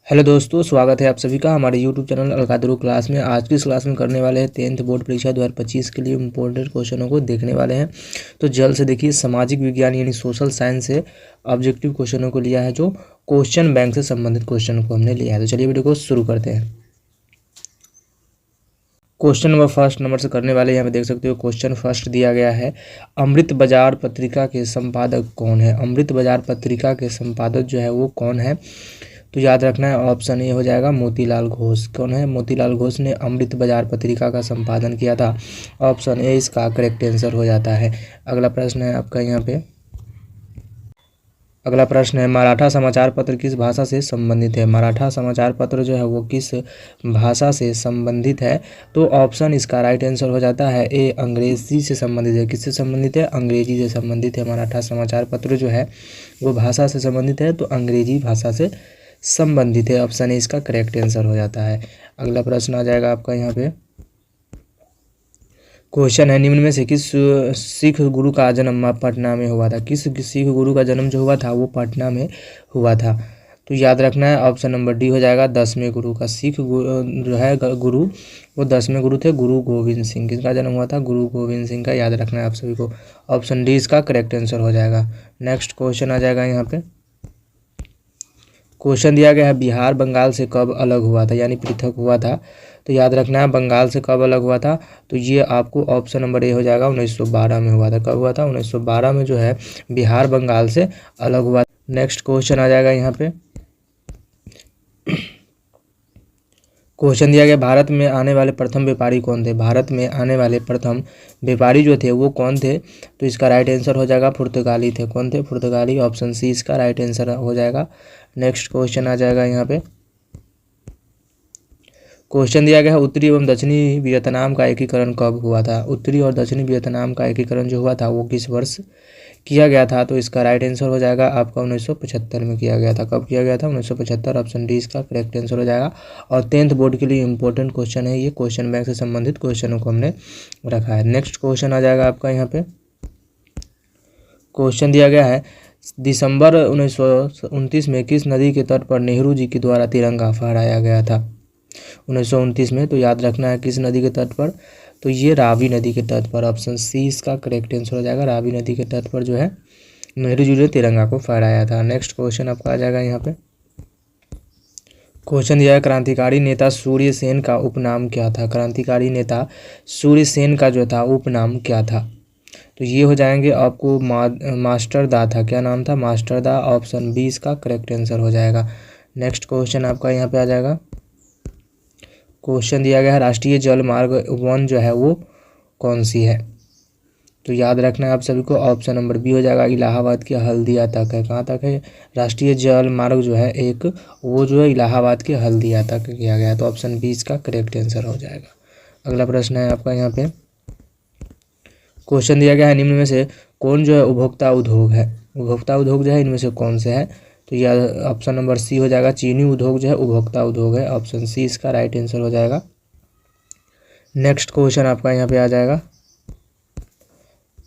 Hello दोस्तों, स्वागत है आप सभी का हमारे यूट्यूब चैनल अलकादरू क्लास में। आज की इस क्लास में करने वाले हैं 10th बोर्ड परीक्षा 2025 के लिए इम्पोर्टेंट क्वेश्चनों को देखने वाले हैं। तो जल्द से देखिए, सामाजिक विज्ञान यानी सोशल साइंस से ऑब्जेक्टिव क्वेश्चनों को लिया है, जो क्वेश्चन बैंक से संबंधित क्वेश्चन को हमने लिया है। तो चलिए वीडियो को शुरू करते हैं। क्वेश्चन नंबर फर्स्ट नंबर से करने वाले, यहाँ पे देख सकते हो क्वेश्चन फर्स्ट दिया गया है, अमृत बाजार पत्रिका के संपादक कौन है। अमृत बाजार पत्रिका के संपादक जो है वो कौन है, तो याद रखना है ऑप्शन ए हो जाएगा मोतीलाल घोष। कौन है? मोतीलाल घोष ने अमृत बाजार पत्रिका का संपादन किया था। ऑप्शन ए इसका करेक्ट आंसर हो जाता है। अगला प्रश्न है आपका यहाँ पे, अगला प्रश्न है, मराठा समाचार पत्र किस भाषा से संबंधित है। मराठा समाचार पत्र जो है वो किस भाषा से संबंधित है, तो ऑप्शन इसका राइट आंसर हो जाता है ए अंग्रेजी से संबंधित है। किससे संबंधित है? अंग्रेजी से संबंधित है। मराठा समाचार पत्र जो है वो भाषा से संबंधित है, तो अंग्रेजी भाषा से संबंधित है। ऑप्शन ए इसका करेक्ट आंसर हो जाता है। अगला प्रश्न आ जाएगा आपका यहाँ पे, क्वेश्चन है, निम्न में से किस सिख गुरु का जन्म पटना में हुआ था। किस सिख गुरु का जन्म जो हुआ था वो पटना में हुआ था, तो याद रखना है ऑप्शन नंबर डी हो जाएगा 10वें गुरु का। सिख जो है गुरु वो 10वें गुरु थे, गुरु गोविंद सिंह। किसका जन्म हुआ था? गुरु गोविंद सिंह का। याद रखना है आप सभी को। ऑप्शन डी इसका करेक्ट आंसर हो जाएगा। नेक्स्ट क्वेश्चन आ जाएगा यहाँ पे, क्वेश्चन दिया गया है, बिहार बंगाल से कब अलग हुआ था, यानी पृथक हुआ था। तो याद रखना है बंगाल से कब अलग हुआ था, तो ये आपको ऑप्शन नंबर ए हो जाएगा 1912 में हुआ था। कब हुआ था? 1912 में जो है बिहार बंगाल से अलग हुआ। नेक्स्ट क्वेश्चन आ जाएगा यहाँ पे, क्वेश्चन दिया गया, भारत में आने वाले प्रथम व्यापारी कौन थे। भारत में आने वाले प्रथम व्यापारी जो थे वो कौन थे, तो इसका राइट आंसर हो जाएगा पुर्तगाली थे। कौन थे? पुर्तगाली। ऑप्शन सी इसका राइट आंसर हो जाएगा। नेक्स्ट क्वेश्चन आ जाएगा यहाँ पे, क्वेश्चन दिया गया है, उत्तरी एवं दक्षिणी वियतनाम का एकीकरण कब हुआ था। उत्तरी और दक्षिणी वियतनाम का एकीकरण जो हुआ था वो किस वर्ष किया गया था, तो इसका राइट आंसर हो जाएगा आपका 1975 में किया गया था। कब किया गया था? 1975। ऑप्शन डी इसका करेक्ट आंसर हो जाएगा। और 10th बोर्ड के लिए इंपॉर्टेंट क्वेश्चन है ये, क्वेश्चन बैंक से संबंधित क्वेश्चनों को हमने रखा है। नेक्स्ट क्वेश्चन आ जाएगा आपका यहाँ पे, क्वेश्चन दिया गया है, दिसंबर 1929 में किस नदी के तट पर नेहरू जी के द्वारा तिरंगा फहराया गया था। 1929 में, तो याद रखना है किस नदी के तट पर, तो ये रावी नदी के तट पर। ऑप्शन सी इसका करेक्ट आंसर हो जाएगा। रावी नदी के तट पर जो है नेहरू जी ने तिरंगा को फहराया था। नेक्स्ट क्वेश्चन आपका आ जाएगा यहाँ पे, क्वेश्चन दिया है, क्रांतिकारी नेता सूर्य सेन का उपनाम क्या था। क्रांतिकारी नेता सूर्य सेन का जो था उपनाम क्या था, तो ये हो जाएंगे आपको मास्टर दा था। क्या नाम था? मास्टर दा। ऑप्शन बी इसका करेक्ट आंसर हो जाएगा। नेक्स्ट क्वेश्चन आपका यहाँ पे आ जाएगा, क्वेश्चन दिया गया है, राष्ट्रीय जल मार्ग 1 जो है वो कौन सी है, तो याद रखना है आप सभी को ऑप्शन नंबर बी हो जाएगा, इलाहाबाद के हल्दिया तक है। कहाँ तक है? राष्ट्रीय जल मार्ग जो है एक, वो जो है इलाहाबाद के हल्दिया तक किया गया, तो ऑप्शन बी इसका करेक्ट आंसर हो जाएगा। अगला प्रश्न है आपका यहाँ पे, क्वेश्चन दिया गया है, निम्न में से कौन जो है उपभोक्ता उद्योग है। उपभोक्ता उद्योग जो है इनमें से कौन से है, तो यह ऑप्शन नंबर सी हो जाएगा, चीनी उद्योग जो है उपभोक्ता उद्योग है। ऑप्शन सी इसका राइट आंसर हो जाएगा। नेक्स्ट क्वेश्चन आपका यहाँ पे आ जाएगा,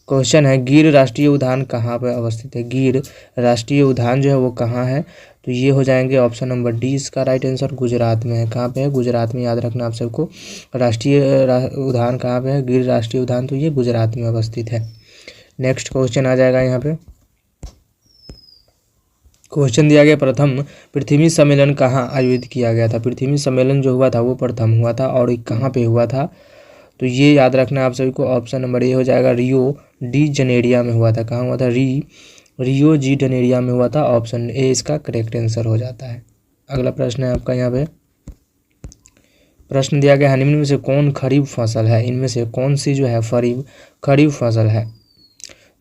क्वेश्चन है, गिर राष्ट्रीय उद्यान कहाँ पर अवस्थित है। गिर राष्ट्रीय उद्यान जो है वो कहाँ है, तो ये हो जाएंगे ऑप्शन नंबर डी इसका राइट आंसर, गुजरात में है। कहाँ पे है? गुजरात में। याद रखना आप सबको, राष्ट्रीय उद्यान कहाँ पे है? गिर राष्ट्रीय उद्यान, तो ये गुजरात में अवस्थित है। नेक्स्ट क्वेश्चन आ जाएगा यहाँ पे, क्वेश्चन दिया गया, प्रथम पृथ्वी सम्मेलन कहाँ आयोजित किया गया था। पृथ्वी सम्मेलन जो हुआ था वो प्रथम हुआ था, और कहाँ पे हुआ था, तो ये याद रखना आप सभी को, ऑप्शन नंबर ए हो जाएगा, रियो डी जनेरिया में हुआ था। कहाँ हुआ था? रियो जी जनेरिया में हुआ था। ऑप्शन ए इसका करेक्ट आंसर हो जाता है। अगला प्रश्न है आपका यहाँ पे, प्रश्न दिया गया है, निम्न में से कौन खरीफ फसल है। इनमें से कौन सी जो है खरीफ फसल है,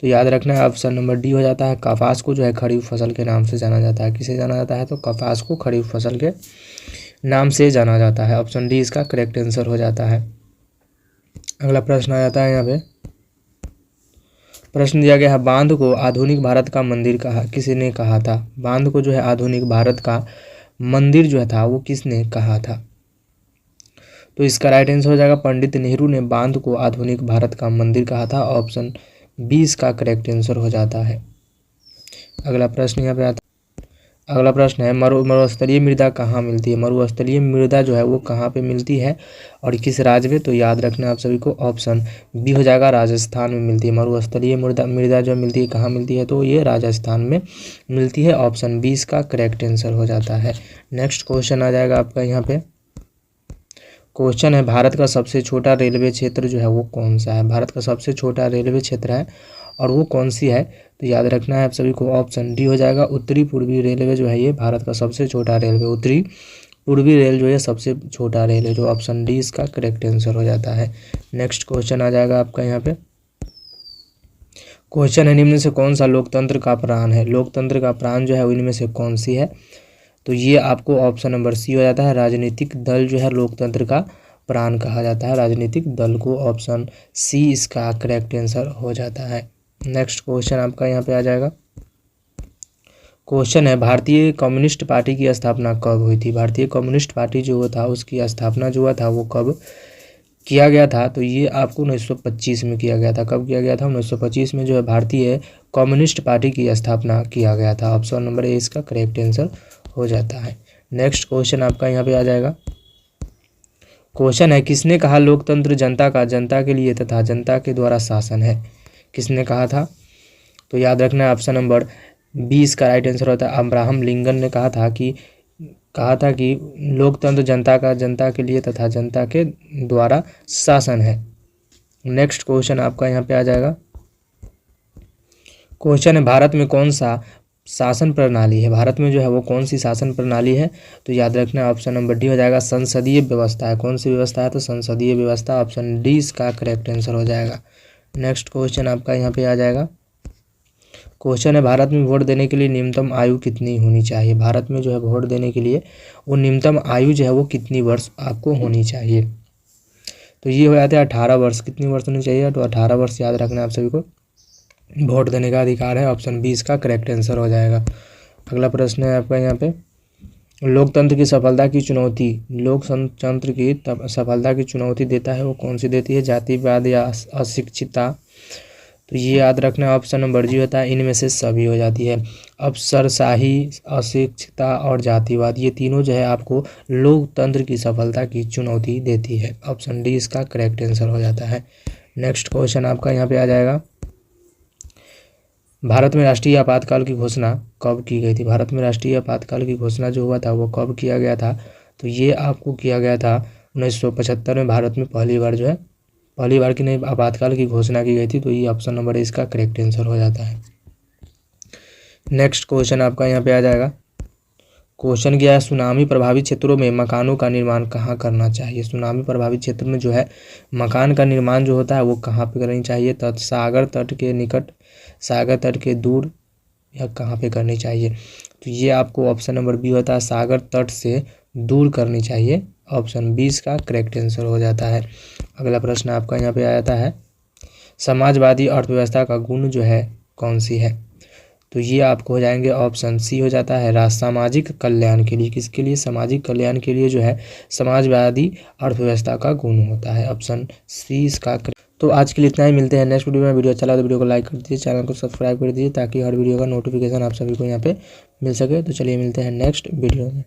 तो याद रखना है ऑप्शन नंबर डी हो जाता है, कपास को जो है खरीफ फसल के नाम से जाना जाता है। किसे जाना जाता है, तो कपास को खरीफ फसल के नाम से जाना जाता है। ऑप्शन डी इसका करेक्ट आंसर हो जाता है। अगला प्रश्न आ जाता है यहाँ पे, प्रश्न दिया गया है, बांध को आधुनिक भारत का मंदिर कहा, किसी ने कहा था। बांध को जो है आधुनिक भारत का मंदिर जो था वो किसने कहा था, तो इसका राइट आंसर हो जाएगा, पंडित नेहरू ने बांध को आधुनिक भारत का मंदिर कहा था। ऑप्शन 20 का करेक्ट आंसर हो जाता है। अगला प्रश्न यहाँ पे आता अगला प्रश्न है मरुस्थलीय मृदा कहाँ मिलती है। मरुस्थलीय मृदा जो है वो कहाँ पे मिलती है और किस राज्य में। तो याद रखना आप सभी को ऑप्शन बी हो जाएगा, राजस्थान में मिलती है। मरुस्थलीय मृदा जो मिलती है कहाँ मिलती है, तो ये राजस्थान में मिलती है। ऑप्शन बी इसका करेक्ट आंसर हो जाता है। नेक्स्ट क्वेश्चन आ जाएगा आपका यहाँ पे। क्वेश्चन है भारत का सबसे छोटा रेलवे क्षेत्र जो है वो कौन सा है। भारत का सबसे छोटा रेलवे क्षेत्र है और वो कौन सी है, तो याद रखना है आप सभी को, ऑप्शन डी हो जाएगा, उत्तरी पूर्वी रेलवे जो है ये भारत का सबसे छोटा रेलवे, उत्तरी पूर्वी रेल जो है सबसे छोटा रेल है, जो ऑप्शन डी इसका करेक्ट आंसर हो जाता है। नेक्स्ट क्वेश्चन आ जाएगा आपका यहाँ पे। क्वेश्चन है निम्न से कौन सा लोकतंत्र का प्राण है। लोकतंत्र का प्राण जो है वो इनमें से कौन सी है, तो ये आपको ऑप्शन नंबर सी हो जाता है, राजनीतिक दल जो है लोकतंत्र का प्राण कहा जाता है, राजनीतिक दल को। ऑप्शन सी इसका करेक्ट आंसर हो जाता है। नेक्स्ट क्वेश्चन आपका यहाँ पे आ जाएगा। क्वेश्चन है भारतीय कम्युनिस्ट पार्टी की स्थापना कब हुई थी। भारतीय कम्युनिस्ट पार्टी जो था उसकी स्थापना जो हुआ था वो कब किया गया था, तो ये आपको 1925 में किया गया था। कब किया गया था, 1925 में जो है भारतीय कम्युनिस्ट पार्टी की स्थापना किया गया था। ऑप्शन नंबर ए इसका करेक्ट आंसर हो जाता है। नेक्स्ट क्वेश्चन आपका यहाँ पे आ जाएगा। क्वेश्चन है किसने कहा लोकतंत्र जनता का जनता के लिए तथा जनता के द्वारा शासन है। किसने कहा था, तो याद रखना है ऑप्शन नंबर बी इसका राइट आंसर होता है। अब्राहम लिंकन ने कहा था कि लोकतंत्र जनता का जनता के लिए तथा जनता के द्वारा शासन है। नेक्स्ट क्वेश्चन आपका यहाँ पे आ जाएगा। क्वेश्चन है भारत में कौन सा शासन प्रणाली है। भारत में जो है वो कौन सी शासन प्रणाली है, तो याद रखना ऑप्शन नंबर डी हो जाएगा, संसदीय व्यवस्था है। कौन सी व्यवस्था है, तो संसदीय व्यवस्था। ऑप्शन डी इसका करेक्ट आंसर हो जाएगा। नेक्स्ट क्वेश्चन आपका यहाँ पे आ जाएगा। क्वेश्चन है भारत में वोट देने के लिए न्यूनतम आयु कितनी होनी चाहिए। भारत में जो है वोट देने के लिए वो न्यूनतम आयु जो है वो कितनी वर्ष आपको होनी चाहिए, तो ये हो जाता है 18 वर्ष। कितनी वर्ष होनी चाहिए, तो 18 वर्ष याद रखना आप सभी को वोट देने का अधिकार है। ऑप्शन बी इसका करेक्ट आंसर हो जाएगा। अगला प्रश्न है आपका यहाँ पे, लोकतंत्र की सफलता की चुनौती, लोकतंत्र की सफलता की चुनौती देता है वो कौन सी देती है, जातिवाद या अशिक्षितता। तो ये याद रखना ऑप्शन नंबर जी होता है, इनमें से सभी हो जाती है। अफसरशाही, अशिक्षितता और जातिवाद, ये तीनों जो है आपको लोकतंत्र की सफलता की चुनौती देती है। ऑप्शन डी इसका करेक्ट आंसर हो जाता है। नेक्स्ट क्वेश्चन आपका यहाँ पे आ जाएगा। भारत में राष्ट्रीय आपातकाल की घोषणा कब की गई थी। भारत में राष्ट्रीय आपातकाल की घोषणा जो हुआ था वो कब किया गया था, तो ये आपको किया गया था 1975 में। भारत में पहली बार की नहीं आपातकाल की घोषणा की गई थी, तो ये ऑप्शन नंबर इसका करेक्ट आंसर हो जाता है। नेक्स्ट क्वेश्चन आपका यहाँ पे आ जाएगा। क्वेश्चन क्या है, सुनामी प्रभावित क्षेत्रों में मकानों का निर्माण कहाँ करना चाहिए। सुनामी प्रभावित क्षेत्र में जो है मकान का निर्माण जो होता है वो कहाँ पे करनी चाहिए, तो सागर तट के निकट, सागर तट के दूर, या कहाँ पे करनी चाहिए, तो ये आपको ऑप्शन नंबर बी होता है, सागर तट से दूर करनी चाहिए। ऑप्शन 20 का करेक्ट आंसर हो जाता है। अगला प्रश्न आपका यहाँ पे आ जाता है, समाजवादी अर्थव्यवस्था का गुण जो है कौन सी है, तो ये आपको हो जाएंगे ऑप्शन सी हो जाता है, सामाजिक कल्याण के लिए। किसके लिए, सामाजिक कल्याण के लिए जो है समाजवादी अर्थव्यवस्था का गुण होता है। ऑप्शन सी इसका। तो आज के लिए इतना ही, मिलते हैं नेक्स्ट वीडियो में। वीडियो अच्छा लगा तो वीडियो को लाइक कर दीजिए, चैनल को सब्सक्राइब कर दीजिए ताकि हर वीडियो का नोटिफिकेशन आप सभी को यहाँ पे मिल सके। तो चलिए मिलते हैं नेक्स्ट वीडियो में।